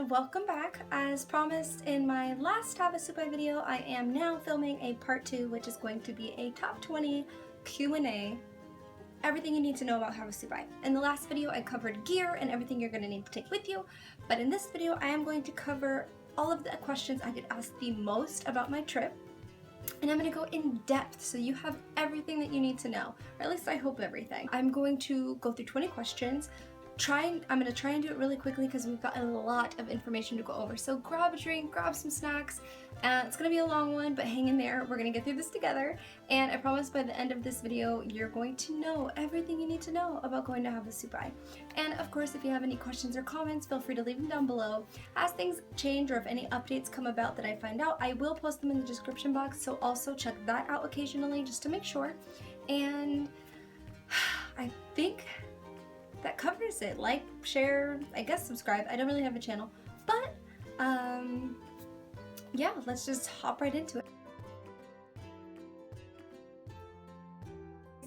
and welcome back. As promised in my last Havasupai video, I am now filming a part 2, which is going to be a top 20 Q&A. Everything you need to know about Havasupai. In the last video, I covered gear and everything you're going to need to take with you, but in this video, I am going to cover all of the questions I get asked the most about my trip, and I'm going to go in depth so you have everything that you need to know, or at least I hope everything. I'm going to go through 20 questions. I'm going to try and do it really quickly because we've got a lot of information to go over. So grab a drink, grab some snacks. It's going to be a long one, but hang in there. We're going to get through this together. And I promise by the end of this video, you're going to know everything you need to know about going to Havasupai. And of course, if you have any questions or comments, feel free to leave them down below. As things change or if any updates come about that I find out, I will post them in the description box. So also check that out occasionally just to make sure. And I think that covers it. Like, share, I guess subscribe. I don't really have a channel, but yeah, let's just hop right into it.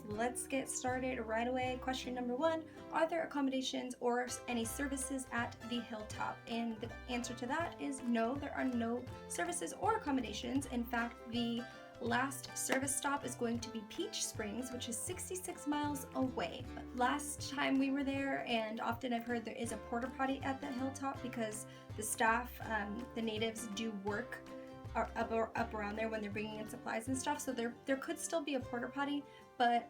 Let's get started right away. Question number 1, are there accommodations or any services at the hilltop? And the answer to that is no, there are no services or accommodations. In fact, the last service stop is going to be Peach Springs, which is 66 miles away. Last time we were there, and often I've heard there is a porta potty at the hilltop because the staff, the natives, do work up around there when they're bringing in supplies and stuff. So there could still be a porta potty, but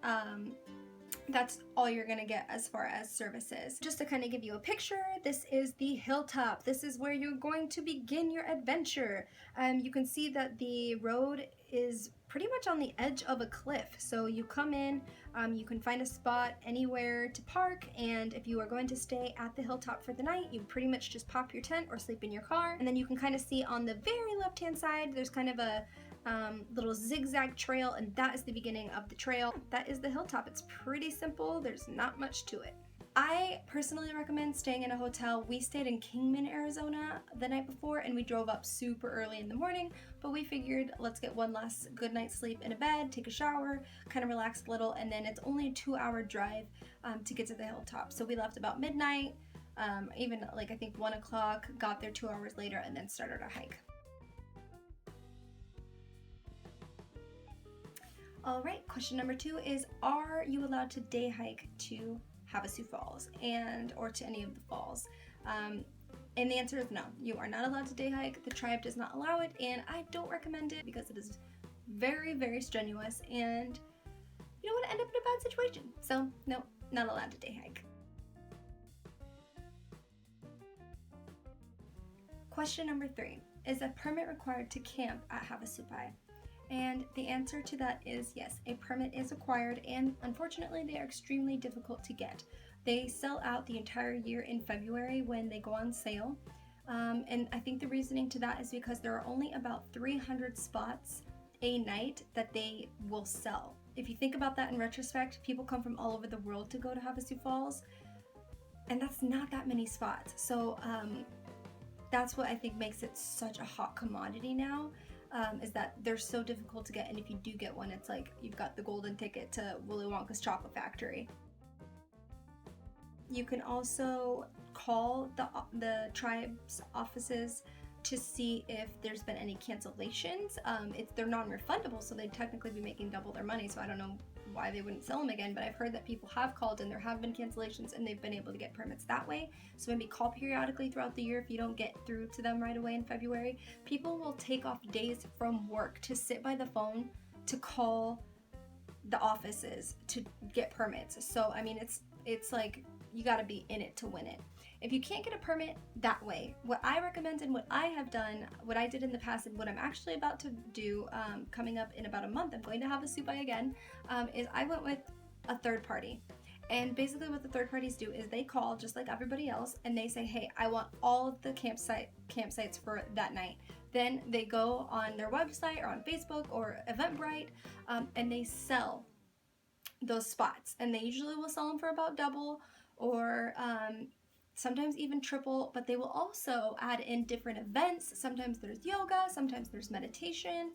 that's all you're gonna get as far as services. Just to kind of give you a picture, this is the hilltop. This is where you're going to begin your adventure. You can see that the road is pretty much on the edge of a cliff. So you come in, you can find a spot anywhere to park, and if you are going to stay at the hilltop for the night, you pretty much just pop your tent or sleep in your car. And then you can kind of see on the very left hand side, there's kind of a little zigzag trail, and that is the beginning of the trail. That is the hilltop. It's pretty simple. There's not much to it. I personally recommend staying in a hotel. We stayed in Kingman, Arizona the night before, and we drove up super early in the morning, but we figured let's get one last good night's sleep in a bed, take a shower, kind of relax a little, and then it's only a 2-hour drive to get to the hilltop. So we left about midnight, even like I think 1 o'clock, got there 2 hours later, and then started our hike. All right, question number 2 is, are you allowed to day hike to Havasu Falls or to any of the falls? And the answer is no, you are not allowed to day hike. The tribe does not allow it, and I don't recommend it because it is very, very strenuous and you don't want to end up in a bad situation. So no, not allowed to day hike. Question number 3, is a permit required to camp at Havasupai? And the answer to that is yes, a permit is required, and unfortunately they are extremely difficult to get. They sell out the entire year in February when they go on sale, and I think the reasoning to that is because there are only about 300 spots a night that they will sell. If you think about that in retrospect, people come from all over the world to go to Havasu Falls, and that's not that many spots. So that's what I think makes it such a hot commodity now. Is that they're so difficult to get, and if you do get one, it's like you've got the golden ticket to Willy Wonka's chocolate factory. You can also call the tribe's offices to see if there's been any cancellations. They're non-refundable, so they'd technically be making double their money, so I don't know why they wouldn't sell them again, but I've heard that people have called and there have been cancellations and they've been able to get permits that way. So maybe call periodically throughout the year if you don't get through to them right away in February. People will take off days from work to sit by the phone to call the offices to get permits. So I mean, it's like you got to be in it to win it. If you can't get a permit that way, what I recommend and what I have done, what I did in the past and what I'm actually about to do coming up in about a month, I'm going to have a Supai again, is I went with a third party. And basically what the third parties do is they call just like everybody else and they say, hey, I want all of the campsites for that night. Then they go on their website or on Facebook or Eventbrite and they sell those spots. And they usually will sell them for about double or sometimes even triple, but they will also add in different events. Sometimes there's yoga, sometimes there's meditation,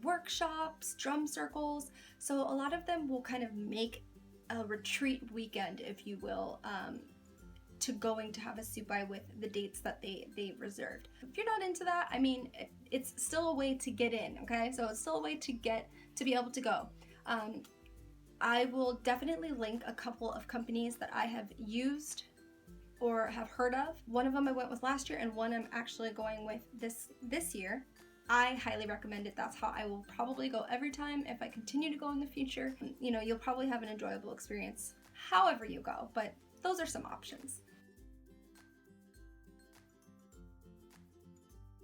workshops, drum circles. So a lot of them will kind of make a retreat weekend, if you will, to going to Havasupai with the dates that they reserved. If you're not into that, I mean, it's still a way to get in, okay? So it's still a way to be able to go. I will definitely link a couple of companies that I have used or have heard of. One of them I went with last year, and one I'm actually going with this year. I highly recommend it. That's how I will probably go every time if I continue to go in the future. You know, you'll probably have an enjoyable experience however you go, but those are some options.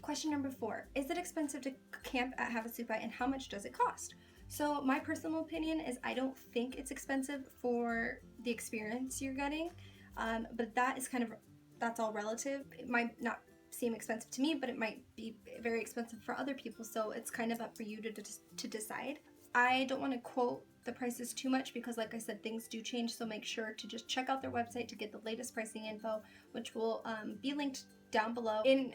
Question number 4, is it expensive to camp at Havasupai, and how much does it cost? So my personal opinion is I don't think it's expensive for the experience you're getting, but that's all relative. It might not seem expensive to me, but it might be very expensive for other people, so it's kind of up for you to decide. I don't want to quote the prices too much because, like I said, things do change, so make sure to just check out their website to get the latest pricing info, which will be linked down below. In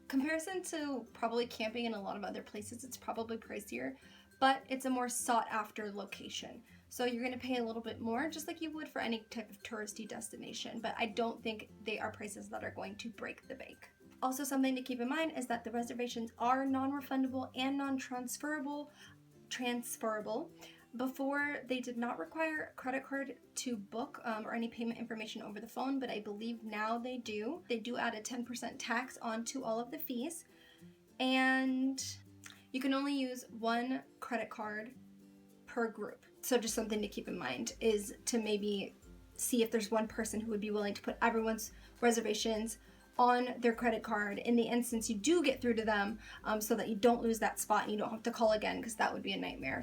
comparison to probably camping in a lot of other places, it's probably pricier, but it's a more sought after location. So you're going to pay a little bit more, just like you would for any type of touristy destination, but I don't think they are prices that are going to break the bank. Also, something to keep in mind is that the reservations are non-refundable and non-transferable. Before, they did not require a credit card to book or any payment information over the phone, but I believe now they do. They do add a 10% tax onto all of the fees, and you can only use one credit card per group. So just something to keep in mind is to maybe see if there's one person who would be willing to put everyone's reservations on their credit card in the instance you do get through to them, so that you don't lose that spot and you don't have to call again, because that would be a nightmare.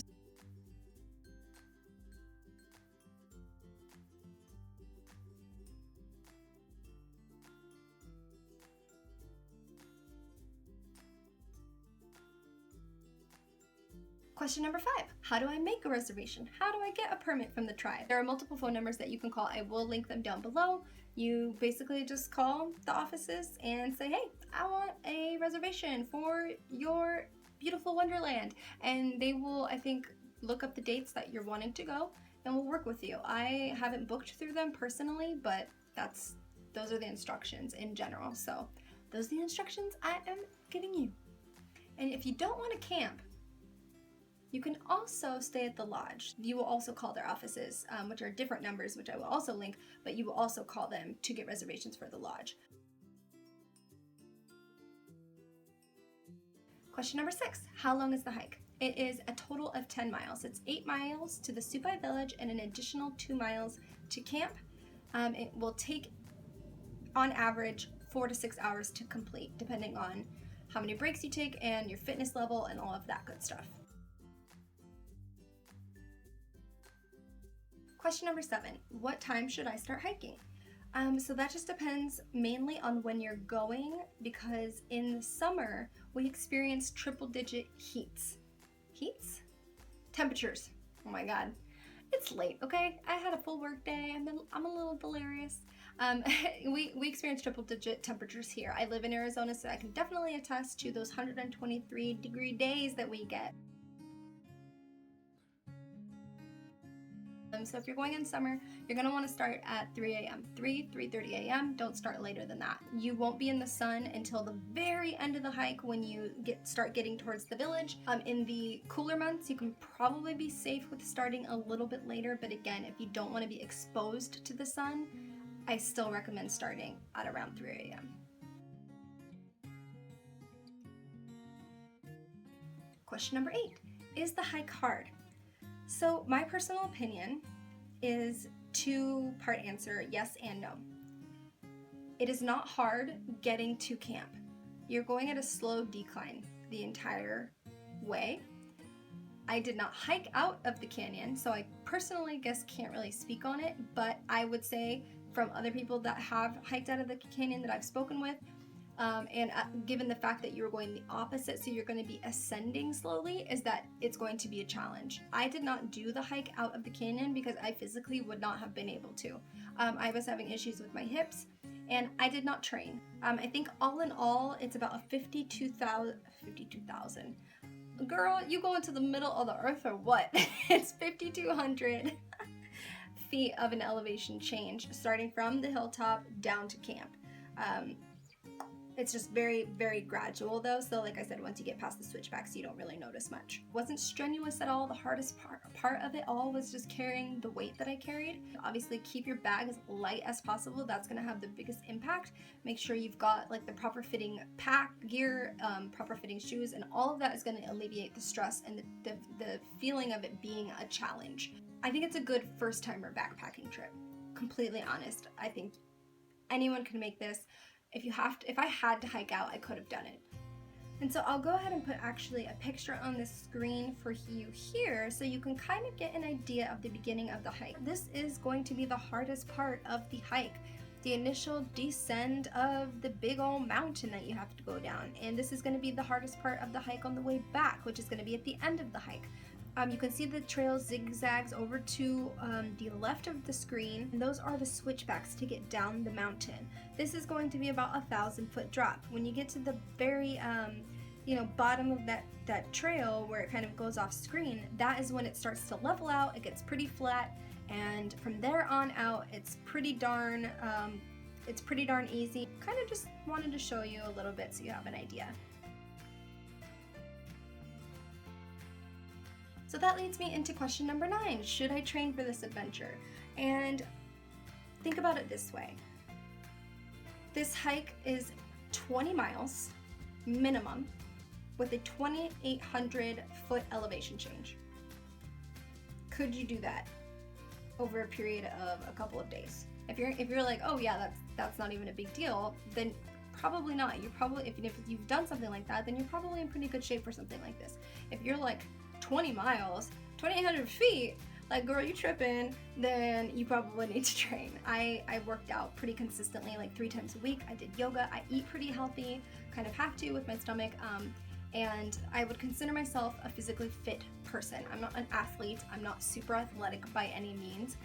Question number 5, how do I make a reservation? How do I get a permit from the tribe? There are multiple phone numbers that you can call. I will link them down below. You basically just call the offices and say, hey, I want a reservation for your beautiful wonderland. And they will, I think, look up the dates that you're wanting to go and will work with you. I haven't booked through them personally, but those are the instructions in general. So those are the instructions I am giving you. And if you don't want to camp, you can also stay at the lodge. You will also call their offices, which are different numbers, which I will also link, but you will also call them to get reservations for the lodge. Question number 6, how long is the hike? It is a total of 10 miles. It's 8 miles to the Supai village and an additional 2 miles to camp. It will take, on average, 4 to 6 hours to complete, depending on how many breaks you take and your fitness level and all of that good stuff. Question number 7, what time should I start hiking? So that just depends mainly on when you're going, because in the summer we experience triple-digit heats. Temperatures. Oh my god. It's late, okay? I had a full work day. I'm a little delirious. We experience triple-digit temperatures here. I live in Arizona, so I can definitely attest to those 123-degree days that we get. So if you're going in summer, you're going to want to start at 3 a.m. 3:30 a.m. Don't start later than that. You won't be in the sun until the very end of the hike when you start getting towards the village. In the cooler months, you can probably be safe with starting a little bit later, but again, if you don't want to be exposed to the sun, I still recommend starting at around 3 a.m. Question number 8, is the hike hard? So my personal opinion is 2-part answer, yes and no. It is not hard getting to camp. You're going at a slow decline the entire way. I did not hike out of the canyon, so I personally guess can't really speak on it, but I would say from other people that have hiked out of the canyon that I've spoken with, and given the fact that you're going the opposite, so you're going to be ascending slowly, is that it's going to be a challenge. I did not do the hike out of the canyon because I physically would not have been able to. I was having issues with my hips, and I did not train. I think all in all, it's about a 52,000. Girl, you go into the middle of the earth or what? It's 5,200 feet of an elevation change starting from the hilltop down to camp. It's just very, very gradual though, so like I said, once you get past the switchbacks, you don't really notice much. Wasn't strenuous at all. The hardest part of it all was just carrying the weight that I carried. Obviously, keep your bag as light as possible. That's gonna have the biggest impact. Make sure you've got like the proper fitting pack, gear, proper fitting shoes, and all of that is gonna alleviate the stress and the feeling of it being a challenge. I think it's a good first-timer backpacking trip. Completely honest, I think anyone can make this. If I had to hike out, I could have done it. And so I'll go ahead and put actually a picture on the screen for you here so you can kind of get an idea of the beginning of the hike. This is going to be the hardest part of the hike, the initial descent of the big old mountain that you have to go down. And this is going to be the hardest part of the hike on the way back, which is going to be at the end of the hike. You can see the trail zigzags over to the left of the screen, and those are the switchbacks to get down the mountain. This is going to be about a 1,000-foot drop. When you get to the very bottom of that trail where it kind of goes off screen, that is when it starts to level out. It gets pretty flat, and from there on out, it's pretty darn easy. Kind of just wanted to show you a little bit so you have an idea. So that leads me into question number 9. Should I train for this adventure? And think about it this way. This hike is 20 miles minimum with a 2,800 foot elevation change. Could you do that over a period of a couple of days? If you're like, oh yeah, that's not even a big deal, then probably not. You probably, if you've done something like that, then you're probably in pretty good shape for something like this. If you're like 20 miles, 2,800 feet, like girl, you tripping, then you probably need to train. I worked out pretty consistently, like 3 times a week. I did yoga. I eat pretty healthy, kind of have to with my stomach, and I would consider myself a physically fit person. I'm not an athlete. I'm not super athletic by any means.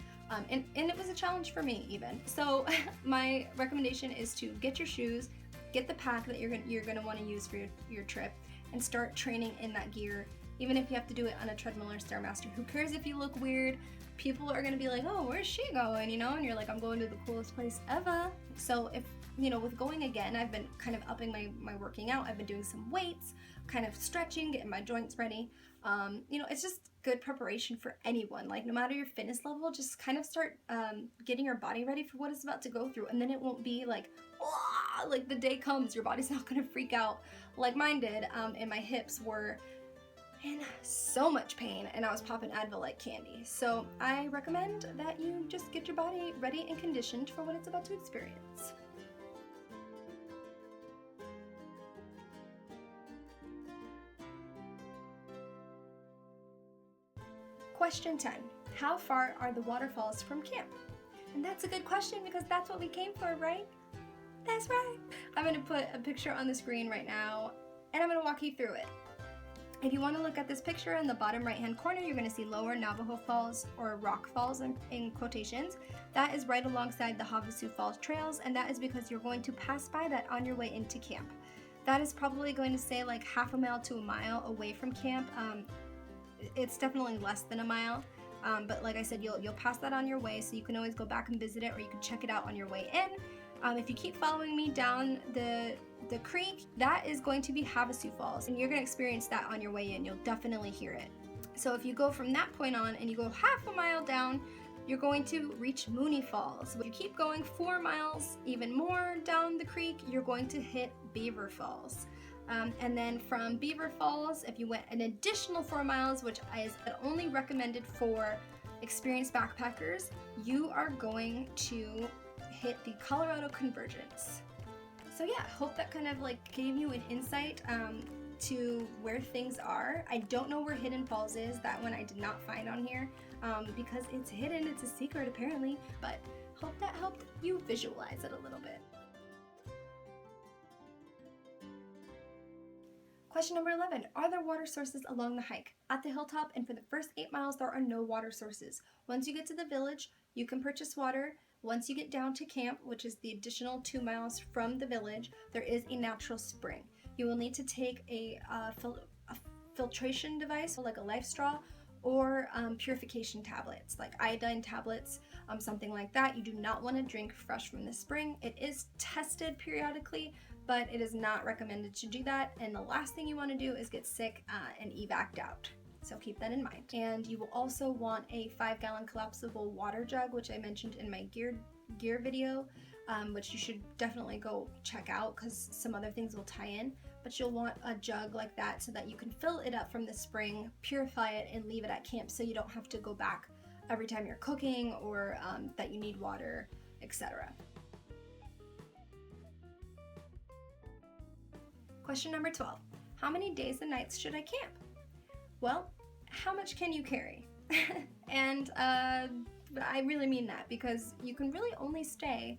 And it was a challenge for me even. So my recommendation is to get your shoes, get the pack that you're gonna want to use for your trip, and start training in that gear. Even if you have to do it on a treadmill or Stairmaster, who cares if you look weird? People are gonna be like, oh, where's she going? And you're like, I'm going to the coolest place ever. So if, with going again, I've been kind of upping my working out. I've been doing some weights, kind of stretching, getting my joints ready. It's just good preparation for anyone. Like, no matter your fitness level, just kind of start getting your body ready for what it's about to go through. And then it won't be like, wah, like the day comes, your body's not gonna freak out like mine did, and my hips were in so much pain and I was popping Advil like candy. So I recommend that you just get your body ready and conditioned for what it's about to experience. Question 10. How far are the waterfalls from camp? And that's a good question because that's what we came for, right? That's right. I'm going to put a picture on the screen right now and I'm going to walk you through it. If you want to look at this picture in the bottom right hand corner, you're going to see Lower Navajo Falls, or Rock Falls in quotations. That is right alongside the Havasu Falls trails, and that is because you're going to pass by that on your way into camp. That is probably going to say like half a mile to a mile away from camp. It's definitely less than a mile, but like I said, you'll pass that on your way, so you can always go back and visit it, or you can check it out on your way in. If you keep following me down the creek, that is going to be Havasu Falls, and you're going to experience that on your way in. You'll definitely hear it. So if you go from that point on and you go half a mile down, you're going to reach Mooney Falls. If you keep going 4 miles, even more down the creek, you're going to hit Beaver Falls. And then from Beaver Falls, if you went an additional 4 miles, which is only recommended for experienced backpackers, you are going to hit the Colorado Convergence. So yeah, hope that kind of like gave you an insight to where things are. I don't know where Hidden Falls is. That one I did not find on here because it's hidden. It's a secret apparently, but hope that helped you visualize it a little bit. Question number 11. Are there water sources along the hike? At the hilltop and for the first 8 miles, there are no water sources. Once you get to the village, you can purchase water. Once you get down to camp, which is the additional 2 miles from the village, there is a natural spring. You will need to take a filtration device, like a life straw, or purification tablets like iodine tablets, something like that. You do not want to drink fresh from the spring. It is tested periodically, but it is not recommended to do that. And the last thing you want to do is get sick and evac'd out. So keep that in mind. And you will also want a 5-gallon collapsible water jug, which I mentioned in my gear video, which you should definitely go check out because some other things will tie in. But you'll want a jug like that so that you can fill it up from the spring, purify it, and leave it at camp so you don't have to go back every time you're cooking or that you need water, etc. Question number 12. How many days and nights should I camp? Well, how much can you carry? And I really mean that because you can really only stay,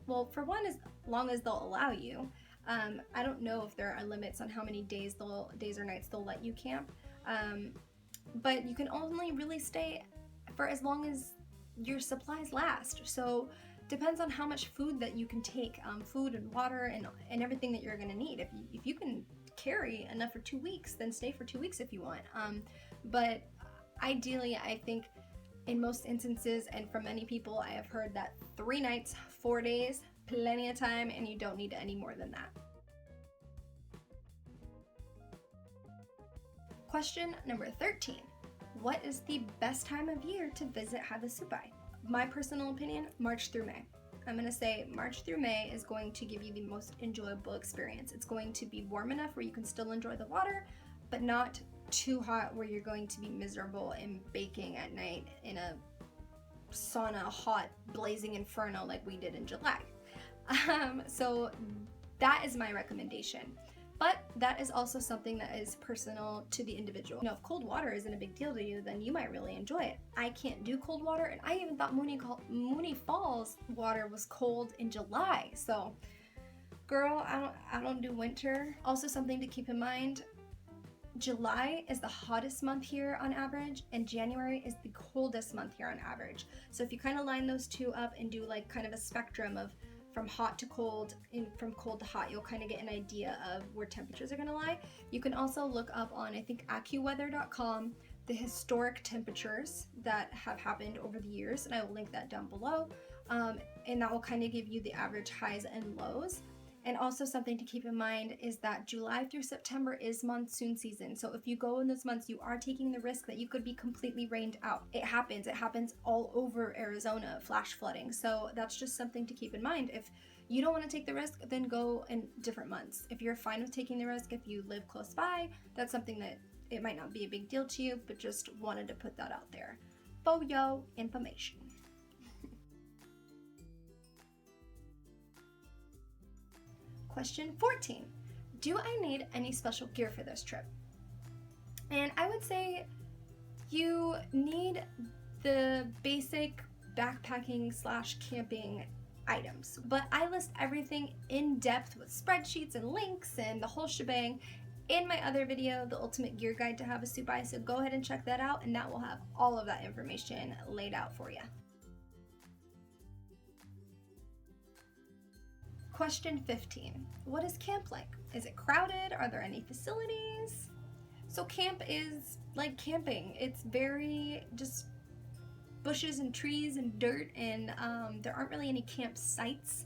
well, for one, as long as they'll allow you. I don't know if there are limits on how many days or nights they'll let you camp, but you can only really stay for as long as your supplies last. So depends on how much food that you can take, food and water and everything that you're going to need. If you can carry enough for 2 weeks, then stay for 2 weeks if you want. But ideally, I think in most instances, and from many people, I have heard that 3 nights, 4 days, plenty of time, and you don't need any more than that. Question number 13. What is the best time of year to visit Havasupai? My personal opinion, March through May. I'm going to say March through May is going to give you the most enjoyable experience. It's going to be warm enough where you can still enjoy the water, but not too hot where you're going to be miserable and baking at night in a sauna, hot, blazing inferno like we did in July. So that is my recommendation. But that is also something that is personal to the individual. If cold water isn't a big deal to you, then you might really enjoy it. I can't do cold water, and I even thought Mooney Falls water was cold in July. So, girl, I don't do winter. Also, something to keep in mind, July is the hottest month here on average, and January is the coldest month here on average. So if you kind of line those two up and do like kind of a spectrum of from hot to cold and from cold to hot, you'll kind of get an idea of where temperatures are going to lie. You can also look up on, I think, AccuWeather.com, the historic temperatures that have happened over the years, and I will link that down below. And that will kind of give you the average highs and lows. And also something to keep in mind is that July through September is monsoon season. So if you go in those months, you are taking the risk that you could be completely rained out. It happens all over Arizona, flash flooding. So that's just something to keep in mind. If you don't want to take the risk, then go in different months. If you're fine with taking the risk, if you live close by, that's something that it might not be a big deal to you, but just wanted to put that out there. For your information. Question 14. Do I need any special gear for this trip? And I would say you need the basic backpacking / camping items, but I list everything in depth with spreadsheets and links and the whole shebang in my other video, The Ultimate Gear Guide to Havasupai, so go ahead and check that out, and that will have all of that information laid out for you. Question 15. What is camp like? Is it crowded? Are there any facilities? So camp is like camping. It's very just bushes and trees and dirt, and there aren't really any campsites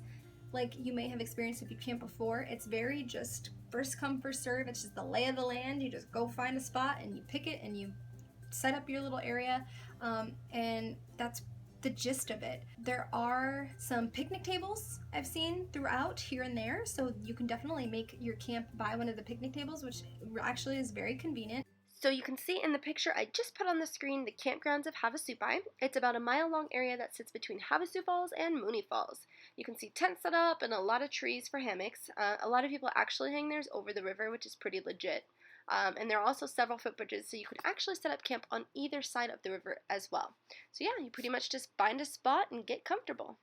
like you may have experienced if you camped before. It's very just first come, first serve. It's just the lay of the land. You just go find a spot and you pick it and you set up your little area, and that's the gist of it. There are some picnic tables I've seen throughout here and there, so you can definitely make your camp by one of the picnic tables, which actually is very convenient. So you can see in the picture I just put on the screen the campgrounds of Havasupai. It's about a mile-long area that sits between Havasu Falls and Mooney Falls. You can see tents set up and a lot of trees for hammocks. A lot of people actually hang theirs over the river, which is pretty legit. And there are also several footbridges, so you can actually set up camp on either side of the river as well. So yeah, you pretty much just find a spot and get comfortable.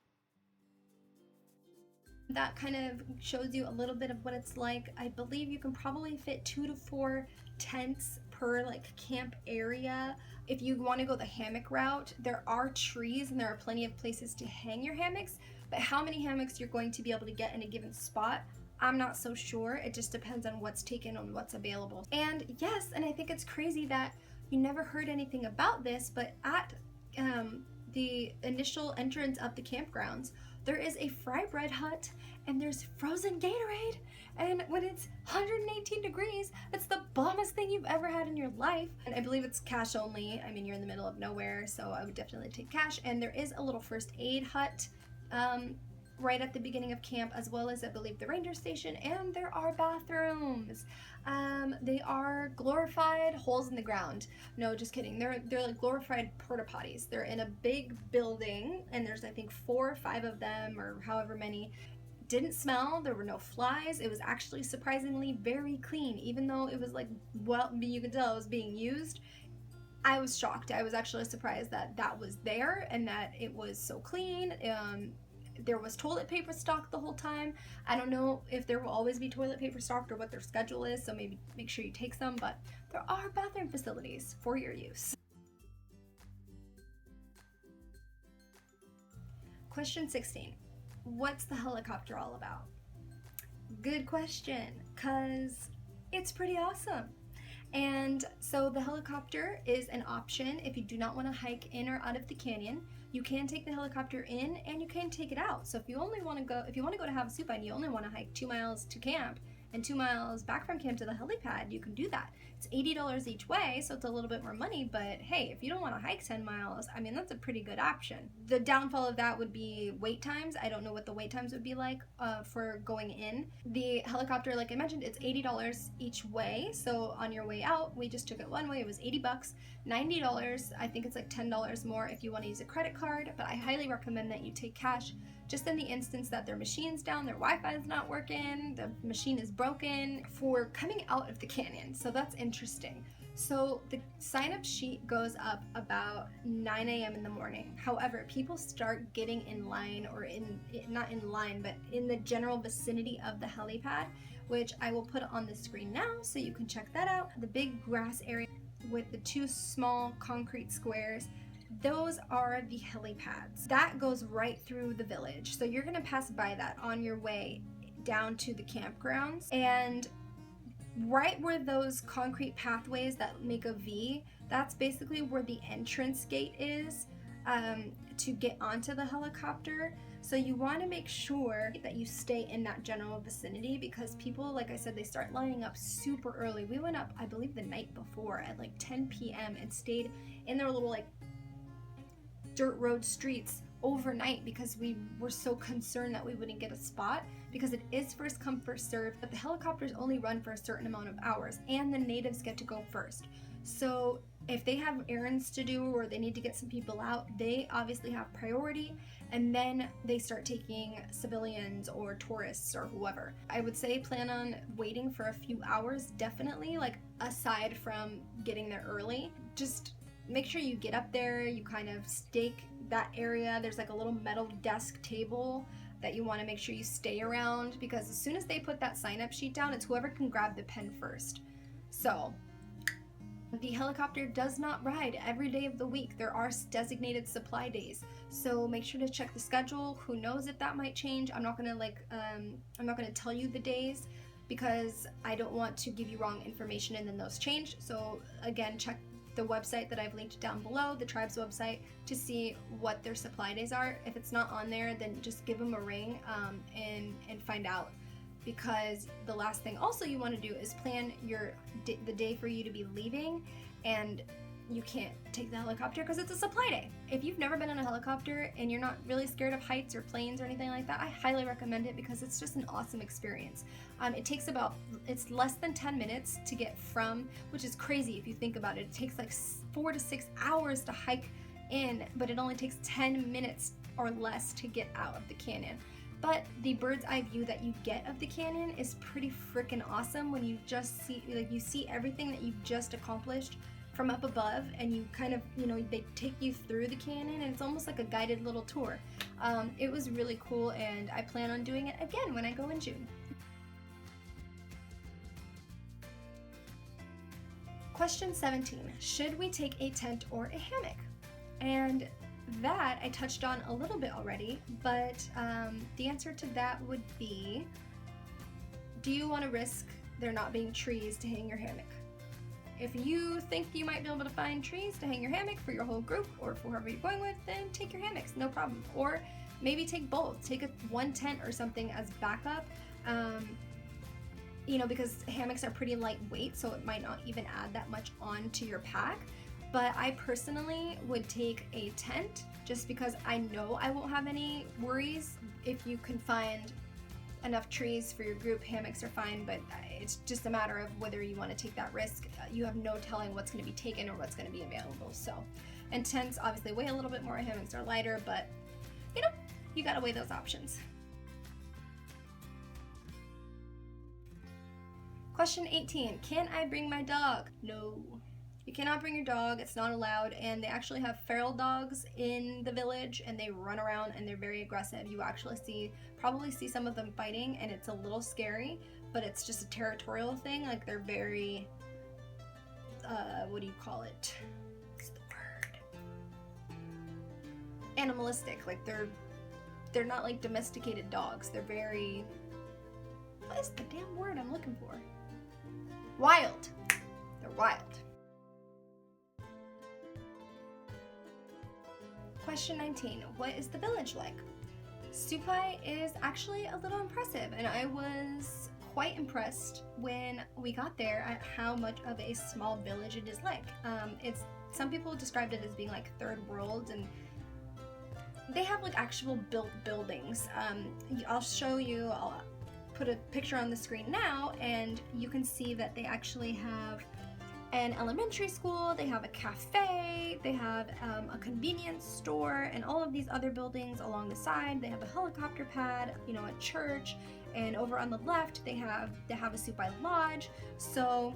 That kind of shows you a little bit of what it's like. I believe you can probably fit 2 to 4 tents per like camp area. If you want to go the hammock route, there are trees and there are plenty of places to hang your hammocks, but how many hammocks you're going to be able to get in a given spot, I'm not so sure. It just depends on what's taken and what's available. And yes, and I think it's crazy that you never heard anything about this, but at the initial entrance of the campgrounds, there is a fry bread hut and there's frozen Gatorade. And when it's 118 degrees, it's the bombest thing you've ever had in your life. And I believe it's cash only. I mean, you're in the middle of nowhere, so I would definitely take cash. And there is a little first aid hut right at the beginning of camp, as well as I believe the ranger station, and there are bathrooms. They are glorified holes in the ground. No, just kidding. They're like glorified porta potties. They're in a big building, and there's I think 4 or 5 of them, or however many. Didn't smell. There were no flies. It was actually surprisingly very clean, even though it was like, well, you could tell it was being used. I was shocked. I was actually surprised that that was there and that it was so clean. There was toilet paper stocked the whole time. I don't know if there will always be toilet paper stocked or what their schedule is, so maybe make sure you take some, but there are bathroom facilities for your use. Question 16. What's the helicopter all about? Good question, because it's pretty awesome. And so the helicopter is an option if you do not want to hike in or out of the canyon. You can take the helicopter in and you can take it out. So if you want to go to Havasupai and you only want to hike 2 miles to camp and 2 miles back from camp to the helipad, you can do that. It's $80 each way, so it's a little bit more money, but hey, if you don't want to hike 10 miles, I mean, that's a pretty good option. The downfall of that would be wait times. I don't know what the wait times would be like for going in. The helicopter, like I mentioned, it's $80 each way, so on your way out, we just took it one way, it was $80, $90, I think it's like $10 more if you want to use a credit card, but I highly recommend that you take cash, just in the instance that their machine's down, their Wi-Fi is not working, the machine is broken, for coming out of the canyon. So that's interesting. So the sign-up sheet goes up about 9 a.m. in the morning. However, people start getting in line, or not in line, but in the general vicinity of the helipad, which I will put on the screen now so you can check that out. The big grass area with the 2 small concrete squares, those are the helipads. That goes right through the village. So you're gonna pass by that on your way down to the campgrounds. And right where those concrete pathways that make a V, that's basically where the entrance gate is to get onto the helicopter. So you want to make sure that you stay in that general vicinity, because people, like I said, they start lining up super early. We went up, I believe, the night before at like 10 p.m. and stayed in their little like dirt road streets overnight because we were so concerned that we wouldn't get a spot, because it is first come first serve, but the helicopters only run for a certain amount of hours and the natives get to go first. So if they have errands to do or they need to get some people out, they obviously have priority, and then they start taking civilians or tourists or whoever. I would say plan on waiting for a few hours, definitely, like aside from getting there early. Just make sure you get up there, you kind of stake that area. There's like a little metal desk table that you want to make sure you stay around, because as soon as they put that sign-up sheet down, it's whoever can grab the pen first. So the helicopter does not ride every day of the week. There are designated supply days, so make sure to check the schedule. Who knows if that might change. I'm not gonna tell you the days, because I don't want to give you wrong information and then those change. So again, check the website that I've linked down below, the tribe's website, to see what their supply days are. If it's not on there, then just give them a ring and find out, because the last thing also you want to do is plan the day for you to be leaving, and you can't take the helicopter because it's a supply day. If you've never been in a helicopter and you're not really scared of heights or planes or anything like that, I highly recommend it because it's just an awesome experience. It's less than 10 minutes to get from, which is crazy if you think about it. It takes like 4 to 6 hours to hike in, but it only takes 10 minutes or less to get out of the canyon. But the bird's eye view that you get of the canyon is pretty freaking awesome when you just see, like, you see everything that you've just accomplished from up above, and you kind of, they take you through the canyon, and it's almost like a guided little tour. It was really cool, and I plan on doing it again when I go in June. Question 17, should we take a tent or a hammock? And that I touched on a little bit already, but the answer to that would be, do you want to risk there not being trees to hang your hammock? If you think you might be able to find trees to hang your hammock for your whole group or for whoever you're going with, then take your hammocks, no problem. Or maybe take both. Take one tent or something as backup. You know, because hammocks are pretty lightweight, so it might not even add that much onto your pack. But I personally would take a tent just because I know I won't have any worries. If you can find enough trees for your group, hammocks are fine, but it's just a matter of whether you want to take that risk. You have no telling what's going to be taken or what's going to be available. So, and tents obviously weigh a little bit more, hammocks are lighter, but you know, you gotta weigh those options. Question 18, can I bring my dog? No. You cannot bring your dog, it's not allowed, and they actually have feral dogs in the village and they run around and they're very aggressive. You actually probably see some of them fighting and it's a little scary, but it's just a territorial thing. Like they're very, what do you call it? What's the word? Animalistic, like they're not like domesticated dogs. They're very, what is the damn word I'm looking for? Wild. They're wild. Question 19, what is the village like? Supai is actually a little impressive, and I was quite impressed when we got there at how much of a small village it is like. Some people described it as being like third world, and they have like actual built buildings. I'll show you, I'll put a picture on the screen now, and you can see that they actually have an elementary school, they have a cafe, they have a convenience store, and all of these other buildings along the side. They have a helicopter pad, you know, a church, and over on the left they have the Havasupai Lodge. So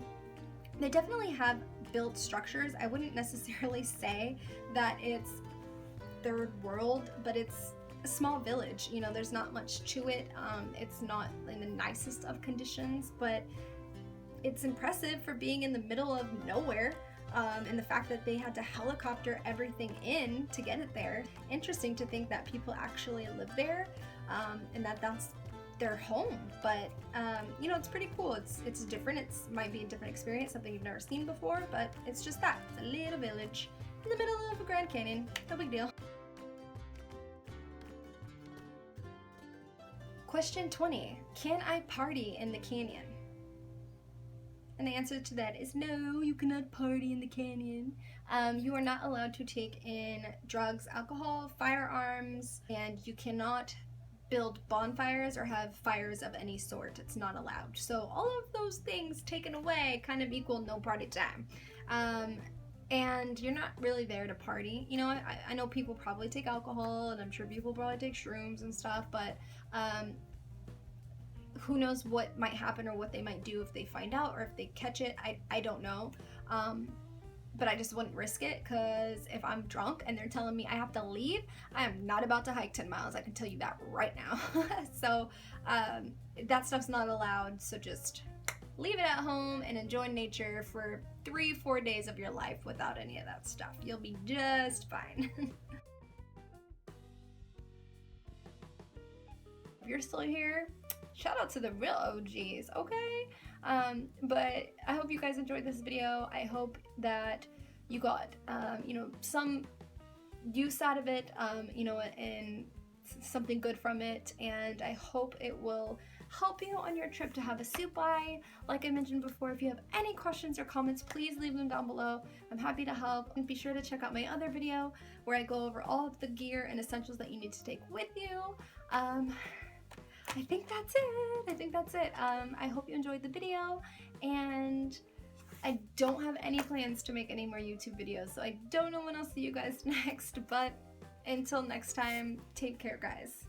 they definitely have built structures. I wouldn't necessarily say that it's third world, but it's a small village. You know, there's not much to it. It's not in the nicest of conditions, but it's impressive for being in the middle of nowhere, and the fact that they had to helicopter everything in to get it there. Interesting to think that people actually live there, and that's their home. But you know, it's pretty cool. It's different. It might be a different experience, something you've never seen before, but it's just that. It's a little village in the middle of a Grand Canyon. No big deal. Question 20, can I party in the canyon? And the answer to that is no, you cannot party in the canyon. You are not allowed to take in drugs, alcohol, firearms, and you cannot build bonfires or have fires of any sort. It's not allowed. So all of those things taken away kind of equal no party time. And you're not really there to party. You know, I know people probably take alcohol, and I'm sure people probably take shrooms and stuff, but who knows what might happen or what they might do if they find out or if they catch it. I don't know. But I just wouldn't risk it, because if I'm drunk and they're telling me I have to leave, I am not about to hike 10 miles. I can tell you that right now. So that stuff's not allowed. So just leave it at home and enjoy nature for 3-4 days of your life without any of that stuff. You'll be just fine. If you're still here, shout out to the real OGs, okay? But I hope you guys enjoyed this video. I hope that you got, you know, some use out of it, you know, and something good from it. And I hope it will help you on your trip to Havasupai. Like I mentioned before, if you have any questions or comments, please leave them down below. I'm happy to help. And be sure to check out my other video where I go over all of the gear and essentials that you need to take with you. I think that's it. I hope you enjoyed the video, and I don't have any plans to make any more YouTube videos, so I don't know when I'll see you guys next, but until next time, take care, guys.